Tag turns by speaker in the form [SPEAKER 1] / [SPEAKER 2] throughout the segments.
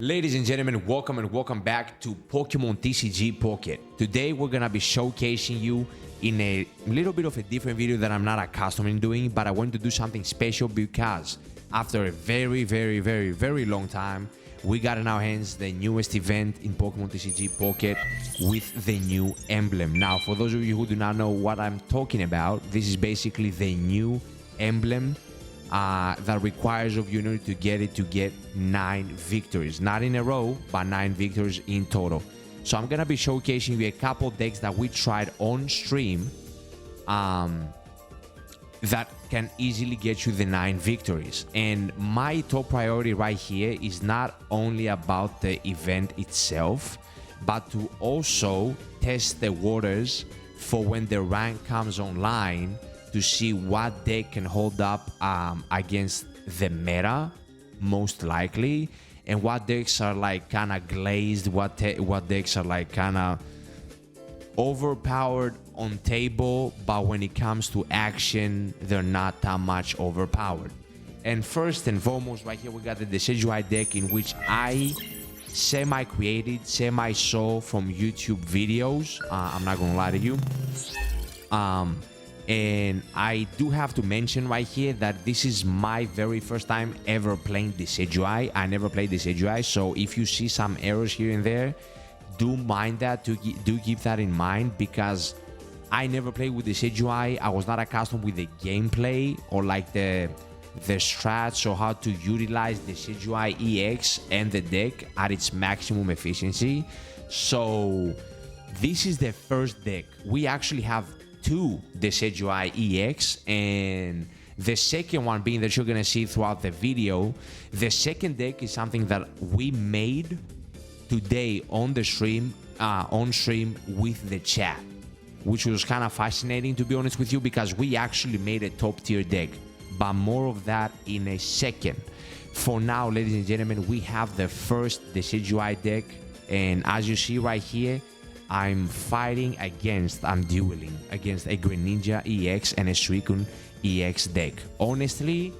[SPEAKER 1] Ladies and gentlemen, welcome and welcome back to Pokemon TCG Pocket. Today we're gonna be showcasing you in a little bit of a different video that I'm not accustomed in doing, but I want to do something special because after a very long time, we got in our hands the newest event in Pokemon TCG Pocket with the new emblem. Now, for those of you who do not know what I'm talking about, this is basically the new emblem that requires of you in order to get it to get 9 victories, not in a row, but 9 victories in total. So I'm gonna be showcasing you a couple decks that we tried on stream that can easily get you the 9 victories. And my top priority right here is not only about the event itself, but to also test the waters for when the rank comes online, to see what deck can hold up against the meta, most likely, and what decks are like kind of glazed, what decks are like kind of overpowered on table, but when it comes to action, they're not that much overpowered. And first and foremost, right here, we got the Decidueye deck, in which I semi-created, semi-saw from YouTube videos. I'm not gonna lie to you. And I do have to mention right here that this is my very first time ever playing Decidueye. I never played Decidueye, so if you see some errors here and there, do mind that, do keep that in mind, because I never played with Decidueye. I was not accustomed with the gameplay or like the strats or how to utilize Decidueye EX and the deck at its maximum efficiency. So this is the first deck. We actually have 2 Decidueye EX, and the second one being that you're gonna see throughout the video. The second deck is something that we made today on the stream, with the chat, which was kind of fascinating, to be honest with you, because we actually made a top tier deck, but more of that in a second. For now, ladies and gentlemen, we have the first Decidueye deck, and as you see right here, I'm dueling against a Greninja EX and a Suicune EX deck. Honestly,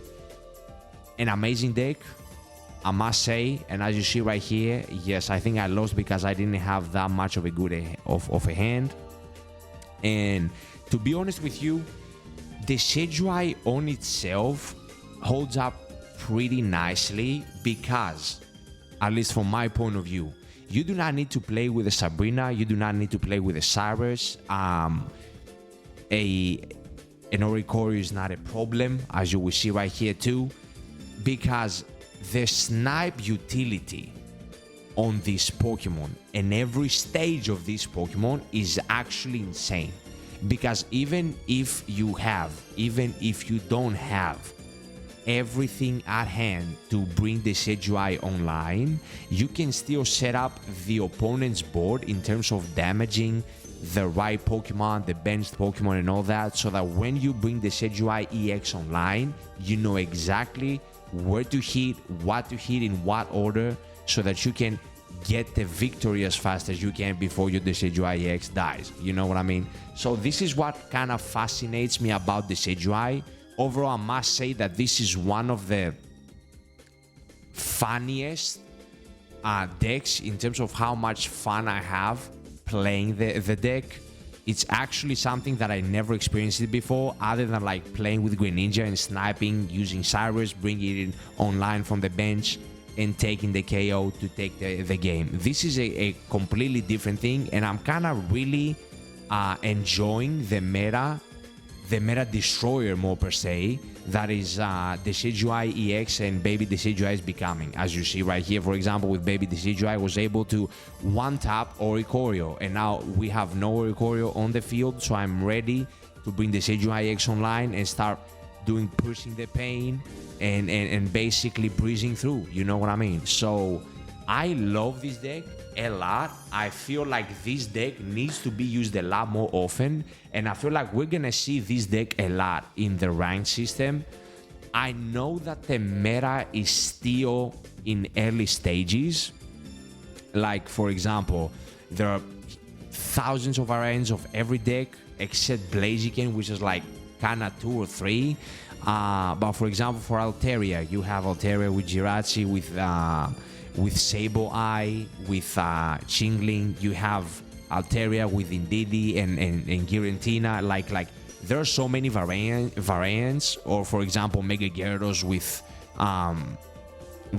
[SPEAKER 1] an amazing deck, I must say. And as you see right here, yes, I think I lost because I didn't have that much of a good of a hand. And to be honest with you, the Decidueye on itself holds up pretty nicely because, at least from my point of view, you do not need to play with a Sabrina. You do not need to play with a Cyrus. An Oricorio is not a problem, as you will see right here too, because the snipe utility on this Pokemon and every stage of this Pokemon is actually insane. Because even if you don't have everything at hand to bring the Decidueye online, you can still set up the opponent's board in terms of damaging the right Pokemon, the benched Pokemon and all that, so that when you bring the Decidueye EX online, you know exactly where to hit, what to hit in what order, so that you can get the victory as fast as you can before your Decidueye EX dies. You know what I mean? So this is what kind of fascinates me about the Decidueye. Overall, I must say that this is one of the funniest decks in terms of how much fun I have playing the deck. It's actually something that I never experienced it before, other than like playing with Greninja and sniping, using Cyrus, bringing it in online from the bench, and taking the KO to take the game. This is a completely different thing, and I'm kind of really enjoying the meta destroyer more per se, that is Decidueye EX and Baby Decidueye is becoming. As you see right here, for example, with Baby Decidueye, I was able to one-tap Oricorio, and now we have no Oricorio on the field, so I'm ready to bring Decidueye EX online and start pushing the pain and basically breezing through, you know what I mean? So I love this deck a lot. I feel like this deck needs to be used a lot more often, and I feel like we're gonna see this deck a lot in the ranked system. I know that the meta is still in early stages. Like, for example, there are thousands of variants of every deck except Blaziken, which is like kind of 2 or 3. But for example, for Altaria, you have Altaria with Jirachi, with Sableye, with Chingling. You have Altaria with Indeedee and Giratina. Like there are so many variants. Or for example, Mega Gyarados with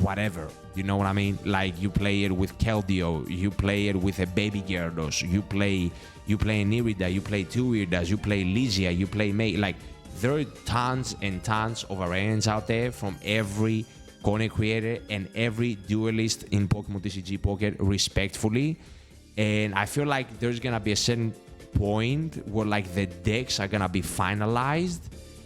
[SPEAKER 1] whatever. You know what I mean? Like you play it with Keldeo, you play it with a baby Gyarados, you play an Irida, you play two Iridas, you play Lysia, you play May. Like there are tons and tons of variants out there from every content creator and every duelist in Pokemon TCG Pocket, respectfully. And I feel like there's gonna be a certain point where like the decks are gonna be finalized,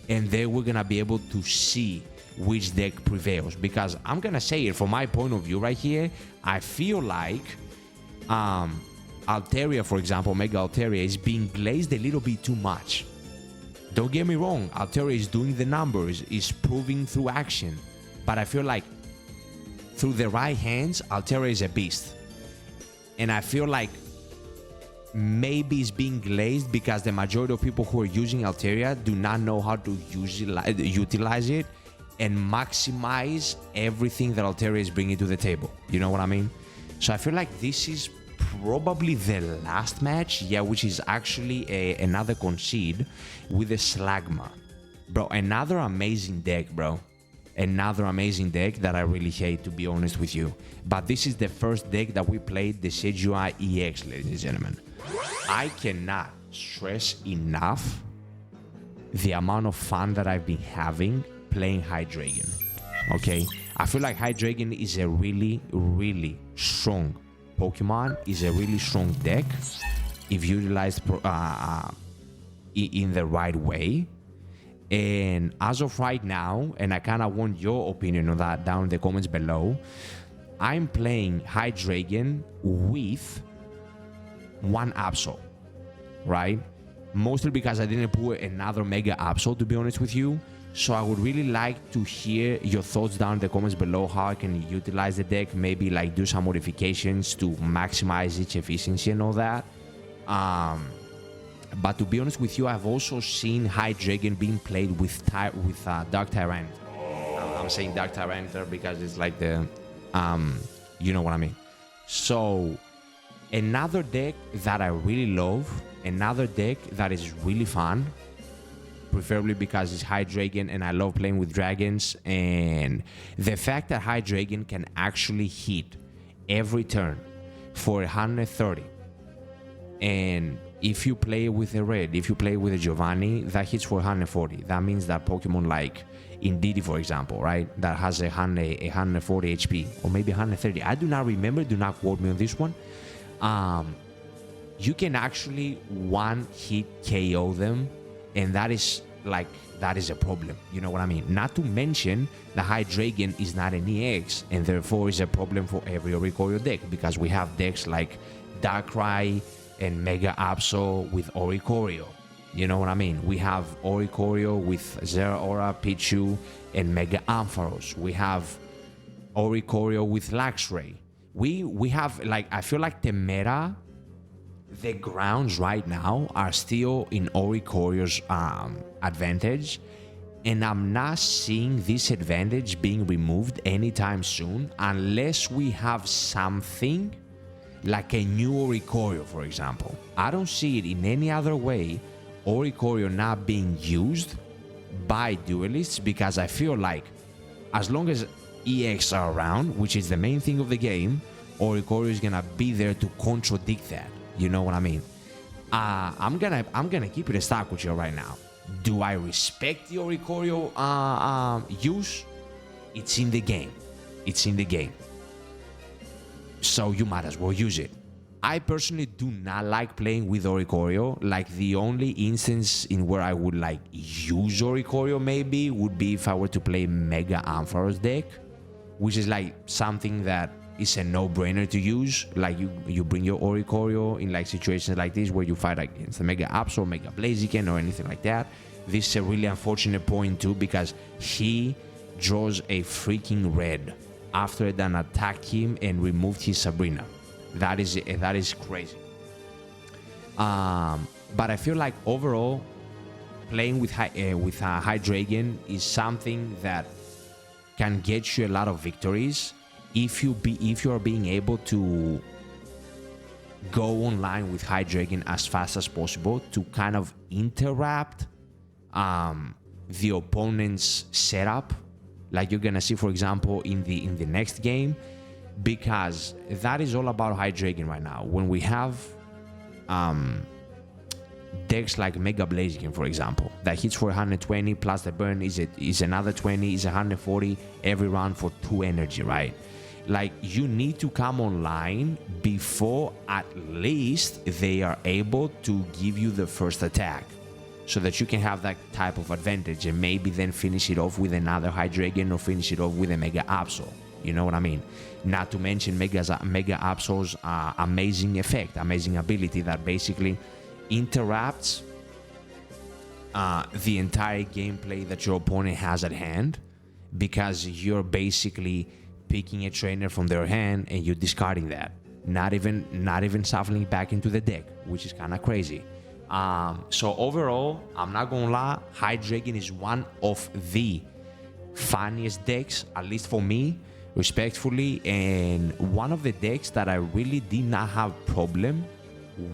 [SPEAKER 1] and then we're gonna be able to see which deck prevails. Because I'm gonna say it from my point of view right here, I feel like Altaria, for example, Mega Altaria is being glazed a little bit too much. Don't get me wrong, Altaria is doing the numbers, is proving through action, but I feel like through the right hands, Altaria is a beast. And I feel like maybe it's being glazed because the majority of people who are using Altaria do not know how to utilize it and maximize everything that Altaria is bringing to the table. You know what I mean? So I feel like this is probably the last match, which is actually another concede with a Slagma. Bro, another amazing deck, bro. Another amazing deck that I really hate, to be honest with you. But this is the first deck that we played, the Decidueye EX, ladies and gentlemen. I cannot stress enough the amount of fun that I've been having playing Hydreigon. Okay, I feel like Hydreigon is a really, really strong Pokemon, is a really strong deck if utilized in the right way. And as of right now, and I kind of want your opinion on that down in the comments below, I'm playing Hydreigon with one Absol, right? Mostly because I didn't put another Mega Absol, to be honest with you. So I would really like to hear your thoughts down in the comments below, how I can utilize the deck, maybe like do some modifications to maximize its efficiency and all that. But to be honest with you, I've also seen Hydreigon being played with Dark Tyranitar. I'm saying Dark Tyranitar because it's like the, you know what I mean. So another deck that I really love, another deck that is really fun, preferably because it's Hydreigon and I love playing with dragons, and the fact that Hydreigon can actually hit every turn for 130, and if you play with a red, if you play with a Giovanni, that hits for 140. That means that Pokemon like Indeedee, for example, right, that has 140 HP, or maybe 130. I do not remember, do not quote me on this one. You can actually one-hit KO them, and that is a problem. You know what I mean? Not to mention the Hydreigon is not an EX, and therefore is a problem for every Oricorio deck, because we have decks like Darkrai and Mega Absol with Oricorio. You know what I mean? We have Oricorio with Zeraora, Pichu, and Mega Ampharos. We have Oricorio with Luxray. We have, like, I feel like the meta, the grounds right now are still in Oricorio's advantage, and I'm not seeing this advantage being removed anytime soon unless we have something like a new Oricorio, for example. I don't see it in any other way, Oricorio not being used by duelists, because I feel like as long as EX are around, which is the main thing of the game, Oricorio is gonna be there to contradict that. You know what I mean? I'm gonna keep it a stack with you right now. Do I respect the Oricorio use? It's in the game. It's in the game. So you might as well use it. I personally do not like playing with Oricorio. Like, the only instance in where I would like use Oricorio maybe would be if I were to play Mega Ampharos deck, which is like something that is a no-brainer to use. Like, you bring your Oricorio in like situations like this where you fight against the Mega Absol, Mega Blaziken, or anything like that. This is a really unfortunate point too, because he draws a freaking red after it done attacked him and removed his Sabrina. That is crazy. But I feel like overall, playing with Hydreigon is something that can get you a lot of victories. if you are being able to go online with Hydreigon as fast as possible to kind of interrupt the opponent's setup, like you're gonna see, for example, in the next game, because that is all about Hydreigon right now. When we have decks like Mega Blaziken, for example, that hits for 120 plus the burn is another 20, is 140 every round for 2 energy, right? Like, you need to come online before at least they are able to give you the first attack, so that you can have that type of advantage and maybe then finish it off with another Hydreigon or finish it off with a Mega Absol. You know what I mean? Not to mention Mega Absol's amazing effect, amazing ability that basically interrupts the entire gameplay that your opponent has at hand, because you're basically picking a trainer from their hand and you're discarding that, not even shuffling it back into the deck, which is kind of crazy. So overall, I'm not gonna lie, Hydreigon is one of the funniest decks, at least for me, respectfully, and one of the decks that I really did not have problem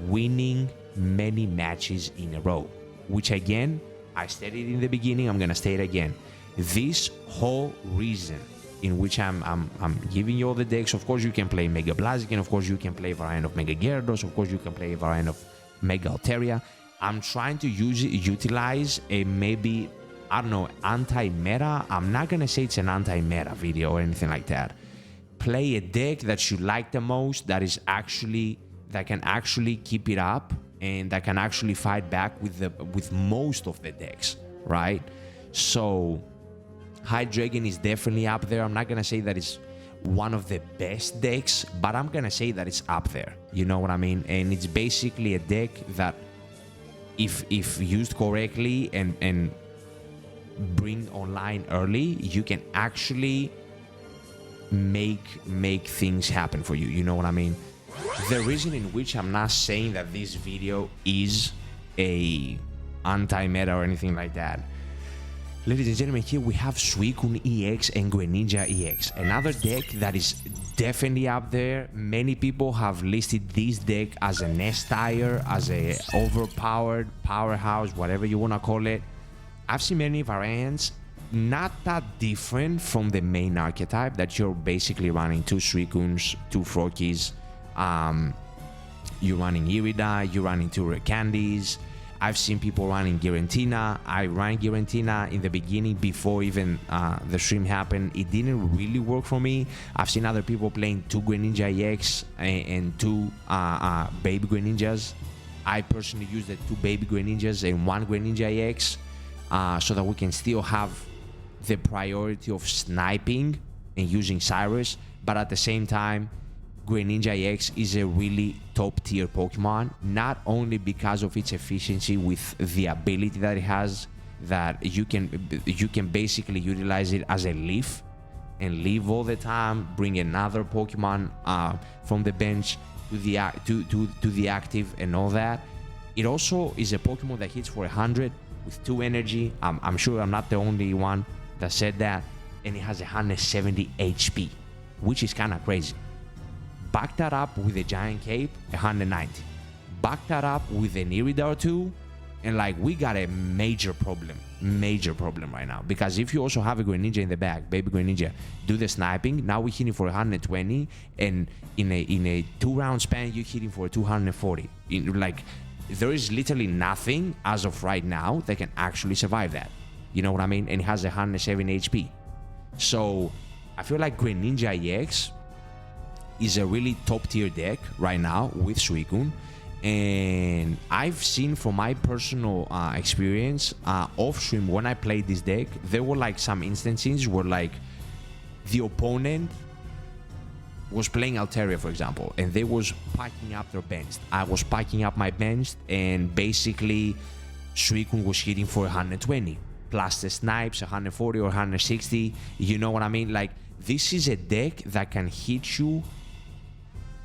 [SPEAKER 1] winning many matches in a row, which again, I stated in the beginning, I'm gonna state again. This whole reason in which I'm giving you all the decks, of course you can play Mega Blaziken, of course you can play a variant of Mega Gyarados, of course you can play a variant of Mega Altaria. I'm trying to utilize a maybe, I don't know, anti-meta. I'm not gonna say it's an anti-meta video or anything like that. Play a deck that you like the most, that can actually keep it up and that can actually fight back with most of the decks, right? So Hydreigon is definitely up there. I'm not gonna say that it's one of the best decks, but I'm gonna say that it's up there. You know what I mean? And it's basically a deck that, if used correctly and bring online early, you can actually make things happen for you. You know what I mean? The reason in which I'm not saying that this video is a anti-meta or anything like that. Ladies and gentlemen, here we have Suicune EX and Greninja EX, another deck that is definitely up there. Many people have listed this deck as an S-tier, as a overpowered powerhouse, whatever you want to call it. I've seen many variants, not that different from the main archetype, that you're basically running 2 Suicunes, 2 Frokis, you're running Irida, you're running 2 Rare Candies. I've seen people running Giratina. I ran Giratina in the beginning before even the stream happened. It didn't really work for me. I've seen other people playing 2 Greninja EX and 2 Baby Greninjas. I personally use the 2 Baby Greninjas and 1 Greninja EX so that we can still have the priority of sniping and using Cyrus, but at the same time, Greninja EX is a really top tier Pokemon, not only because of its efficiency with the ability that it has, that you can basically utilize it as a leaf and leave all the time, bring another Pokemon from the bench to the active and all that. It also is a Pokemon that hits for 100 with 2 energy. I'm sure I'm not the only one that said that, and it has 170 HP, which is kind of crazy. Back that up with a Giant Cape, 190. Back that up with an Irida or 2, and like, we got a major problem right now. Because if you also have a Greninja in the back, Baby Greninja, do the sniping. Now we're hitting for 120, and in a 2-round span, you're hitting for 240. Like, there is literally nothing as of right now that can actually survive that. You know what I mean? And it has 107 HP. So I feel like Greninja EX is a really top tier deck right now with Suicune, and I've seen from my personal experience off stream when I played this deck, there were like some instances where like the opponent was playing Altaria, for example, and they was packing up their bench. I was packing up my bench, and basically Suicune was hitting for 120 plus the snipes, 140 or 160. You know what I mean? Like, this is a deck that can hit you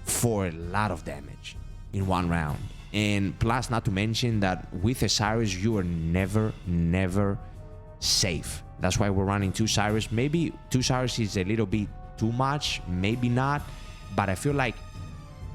[SPEAKER 1] for a lot of damage in 1 round. And plus, not to mention that with a Cyrus, you are never safe. That's why we're running 2 Cyrus. Maybe 2 Cyrus is a little bit too much, maybe not, but I feel like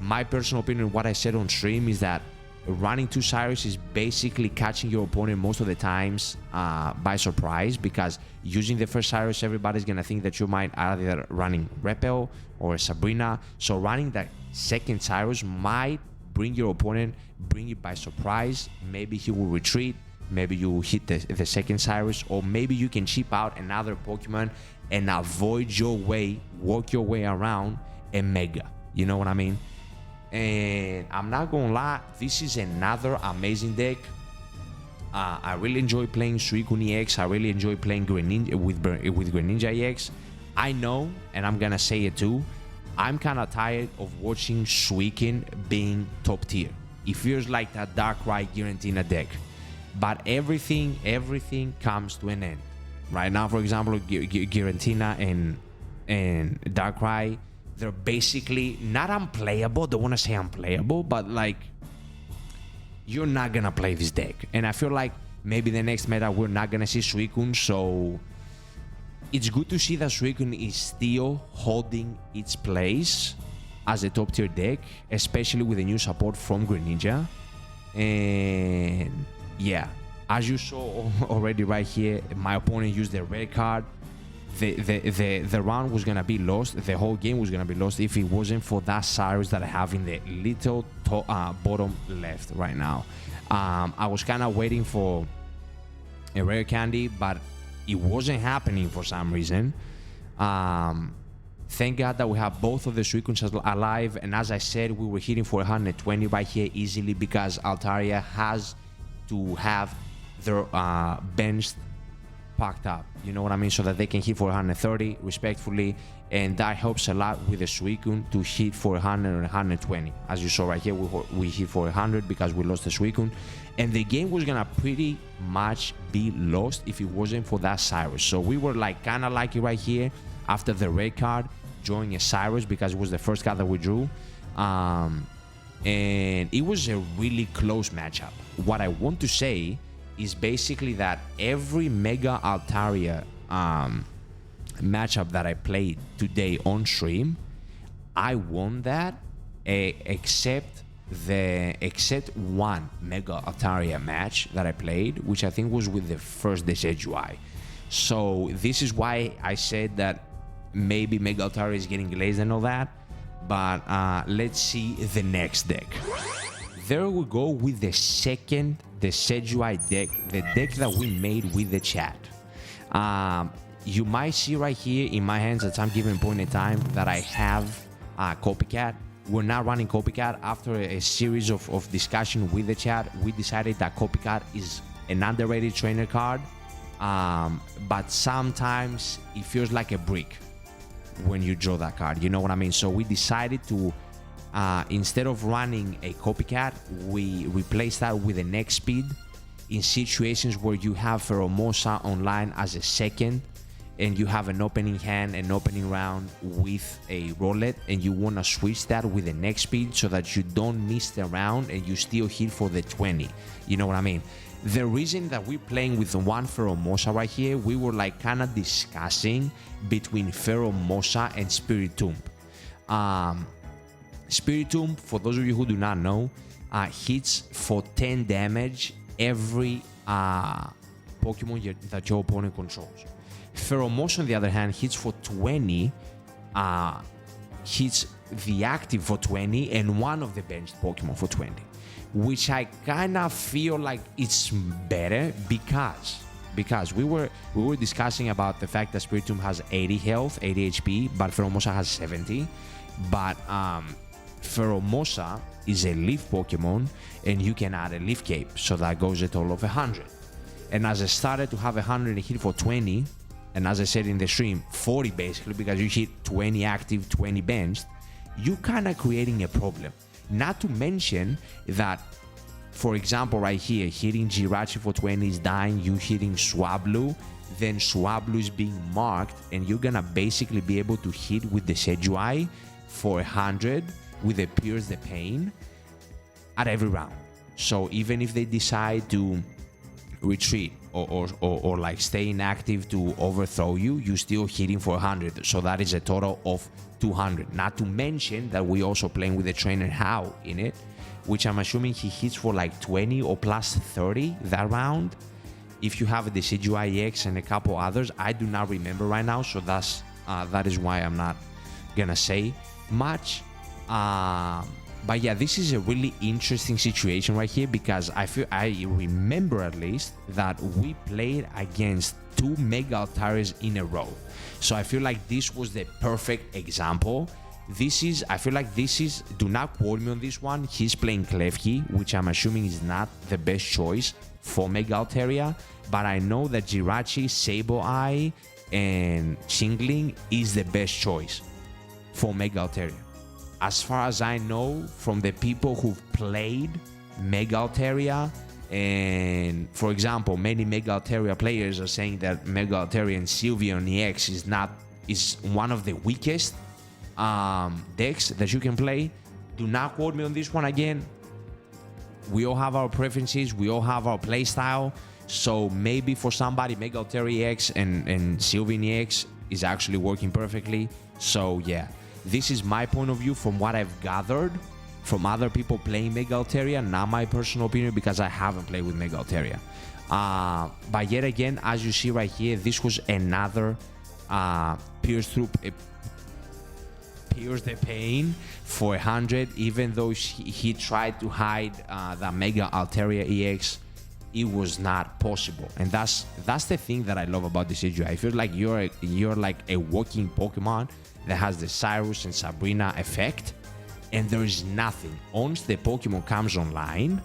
[SPEAKER 1] my personal opinion, what I said on stream, is that running 2 Cyrus is basically catching your opponent most of the times by surprise, because using the first Cyrus, everybody's gonna think that you might either running Repel or Sabrina. So running that second Cyrus might bring your opponent, bring it by surprise. Maybe he will retreat, maybe you hit the second Cyrus, or maybe you can chip out another Pokemon and avoid your way, work your way around a Mega. You know what I mean? And I'm not gonna lie, this is another amazing deck. I really enjoy playing Suicune EX. I really enjoy playing Greninja with Greninja EX. I know, and I'm gonna say it too, I'm kind of tired of watching Suicune being top tier. It feels like that Darkrai Giratina deck. But everything comes to an end. Right now, for example, Giratina and Darkrai, they're basically not unplayable. Don't want to say unplayable, but like, you're not gonna play this deck. And I feel like maybe the next meta we're not gonna see Suicune, so it's good to see that Suicune is still holding its place as a top tier deck, especially with the new support from Greninja. And yeah, as you saw already right here, my opponent used the red card. The round was gonna be lost. The whole game was gonna be lost if it wasn't for that Cyrus that I have in the little bottom left right now. I was kind of waiting for a rare candy, but it wasn't happening for some reason. Thank God that we have both of the Suicunes alive, and as I said, we were hitting for 120 right here easily because Altaria has to have their bench packed up, you know what I mean, so that they can hit for 130 respectfully, and that helps a lot with the Suicune to hit for 100 and 120. As you saw right here, we hit for 100 because we lost the Suicune, and the game was gonna pretty much be lost if it wasn't for that Cyrus. So we were like kind of lucky right here after the red card drawing a Cyrus, because it was the first card that we drew, and it was a really close matchup. What I want to say is basically that every Mega Altaria matchup that I played today on stream, I won that, except one Mega Altaria match that I played, which I think was with the first Decidueye. So this is why I said that maybe Mega Altaria is getting glazed and all that, but let's see the next deck. There we go with the second Decidueye deck, the deck that we made with the chat. You might see right here in my hands at some given point in time that I have Copycat. We're not running Copycat. After a series of discussion with the chat, we decided that Copycat is an underrated trainer card, but sometimes it feels like a brick when you draw that card, you know what I mean? So we decided to instead of running a Copycat, we replaced that with an X speed in situations where you have Pheromosa online as a second, and you have an opening hand, an opening round with a Rowlet, and you want to switch that with the next speed so that you don't miss the round and you still hit for the 20. You know what I mean? The reason that we're playing with one Pheromosa right here, we were like kind of discussing between Pheromosa and Spiritomb. Spiritomb, for those of you who do not know, hits for 10 damage every Pokemon that your opponent controls. Pheromosa, on the other hand, hits for 20, hits the active for 20, and one of the benched Pokemon for 20. Which I kind of feel like it's better because we were discussing about the fact that Spiritomb has 80 health, 80 HP, but Pheromosa has 70. But Pheromosa is a leaf Pokemon, and you can add a leaf cape, so that goes a total of 100. And as I started to have 100 and hit for 20, and as I said in the stream, 40 basically, because you hit 20 active, 20 benched, you kind of creating a problem. Not to mention that, for example, right here, hitting Jirachi for 20 is dying, you hitting Swablu, then Swablu is being marked, and you're gonna basically be able to hit with the Decidueye for 100 with the Pierce the Pain at every round. So even if they decide to retreat or like staying active to overthrow you, you still hitting for 100. So that is a total of 200. Not to mention that we also playing with the trainer How in it, which I'm assuming he hits for like 20 or plus 30 that round. If you have a Decidueye EX and a couple others, I do not remember right now, so that is why I'm not gonna say much. But yeah, this is a really interesting situation right here, because I remember at least that we played against 2 Mega Altarias in a row. So I feel like this was the perfect example. I feel like this is, do not quote me on this one, he's playing Klefki, which I'm assuming is not the best choice for Mega Altaria, but I know that Jirachi, Sableye, and Chingling is the best choice for Mega Altaria. As far as I know, from the people who've played Mega Altaria, and for example, many Mega Altaria players are saying that Mega Altaria and Sylveon EX is one of the weakest decks that you can play. Do not quote me on this one again. We all have our preferences, we all have our play style. So maybe for somebody, Mega Altaria EX and Sylveon EX is actually working perfectly. So yeah, this is my point of view from what I've gathered from other people playing Mega Altaria, not my personal opinion, because I haven't played with Mega Altaria. But yet again, as you see right here, this was another Pierce the Pain for 100, even though he tried to hide the Mega Altaria EX. It was not possible, and that's the thing that I love about this issue. I feel like you're like a walking Pokemon that has the Cyrus and Sabrina effect, and there is nothing. Once the Pokemon comes online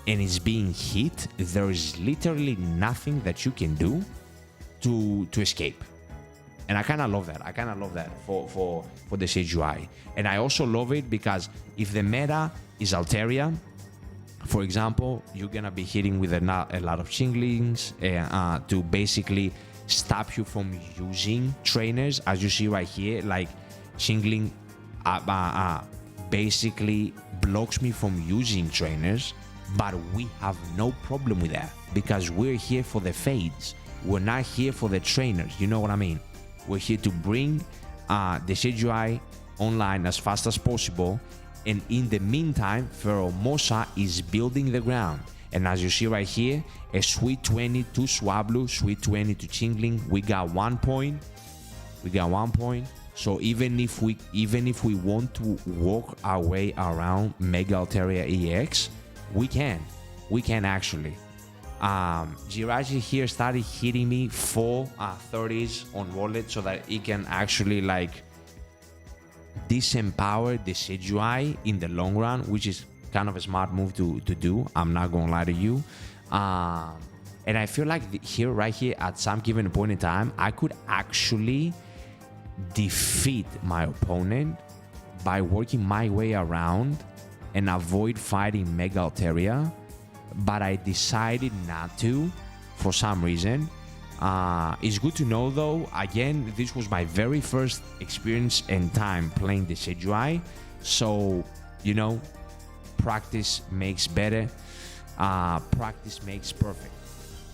[SPEAKER 1] and is being hit, there is literally nothing that you can do to escape. And I kind of love that. I kind of love that for the Decidueye. And I also love it because if the meta is Altaria, for example, you're gonna be hitting with a lot of Chinglings to basically stop you from using trainers. As you see right here, like Chingling basically blocks me from using trainers, but we have no problem with that because we're here for the fades. We're not here for the trainers. You know what I mean? We're here to bring the Decidueye online as fast as possible. And in the meantime, Pheromosa is building the ground. And as you see right here, a sweet 20 to Swablu, sweet 20 to Chingling. We got 1 point. We got 1 point. So even if we want to walk our way around Mega Altaria EX, we can. We can actually. Jirachi here started hitting me 4 30s on wallet so that it can actually like disempower the Decidueye in the long run, which is kind of a smart move to do. I'm not gonna lie to you. And I feel like right here at some given point in time, I could actually defeat my opponent by working my way around and avoid fighting Mega Altaria, but I decided not to for some reason. It's good to know though, again, this was my very first experience and time playing the Decidueye, so you know, practice makes better, practice makes perfect.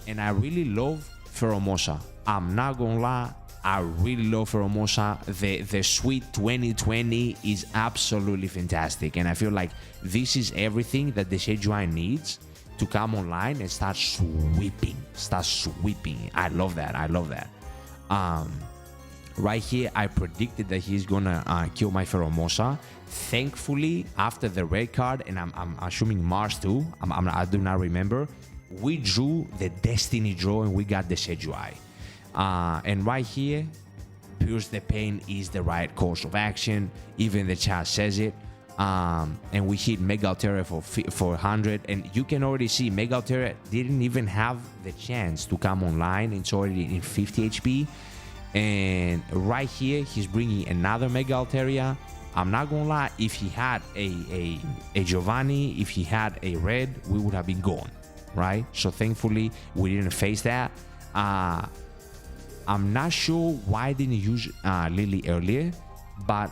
[SPEAKER 1] And I really love Pheromosa. I'm not gonna lie, I really love Pheromosa. The sweet 2020 is absolutely fantastic, and I feel like this is everything that the Decidueye needs to come online and start sweeping. I love that. Right here, I predicted that he's gonna kill my Pheromosa. Thankfully, after the red card, and I'm assuming Mars too, I do not remember, we drew the Destiny draw and we got the Decidueye. And right here, Pierce the Pain is the right course of action. Even the chat says it. And we hit Mega Altaria for 100, and you can already see Mega Altaria didn't even have the chance to come online. It's already in 50 HP, and right here he's bringing another Mega Altaria. I'm not gonna lie, if he had a Giovanni, if he had a red, we would have been gone, right? So thankfully we didn't face that. I'm not sure why I didn't use Lily earlier, but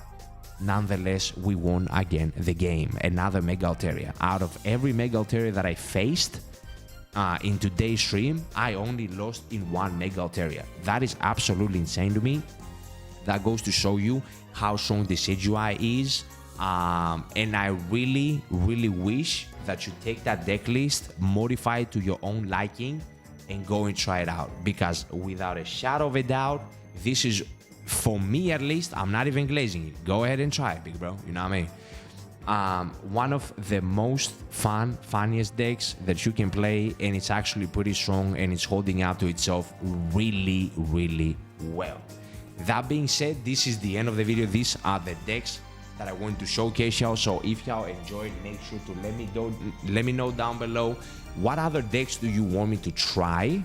[SPEAKER 1] nonetheless, we won again the game. Another Mega Altaria. Out of every Mega Altaria that I faced, in today's stream, I only lost in one Mega Altaria. That is absolutely insane to me. That goes to show you how strong Decidueye is. And I really, really wish that you take that deck list, modify it to your own liking, and go and try it out. Because without a shadow of a doubt, this is, for me at least, I'm not even glazing it. Go ahead and try it, big bro. You know what I mean? One of the most funniest decks that you can play, and it's actually pretty strong, and it's holding up to itself really, really well. That being said, this is the end of the video. These are the decks that I want to showcase y'all. So if y'all enjoyed, make sure to let me know down below what other decks do you want me to try.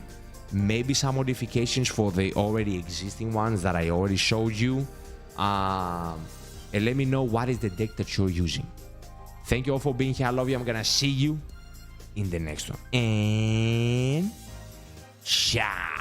[SPEAKER 1] Maybe some modifications for the already existing ones that I already showed you. And let me know what is the deck that you're using. Thank you all for being here. I love you. I'm gonna see you in the next one. And ciao.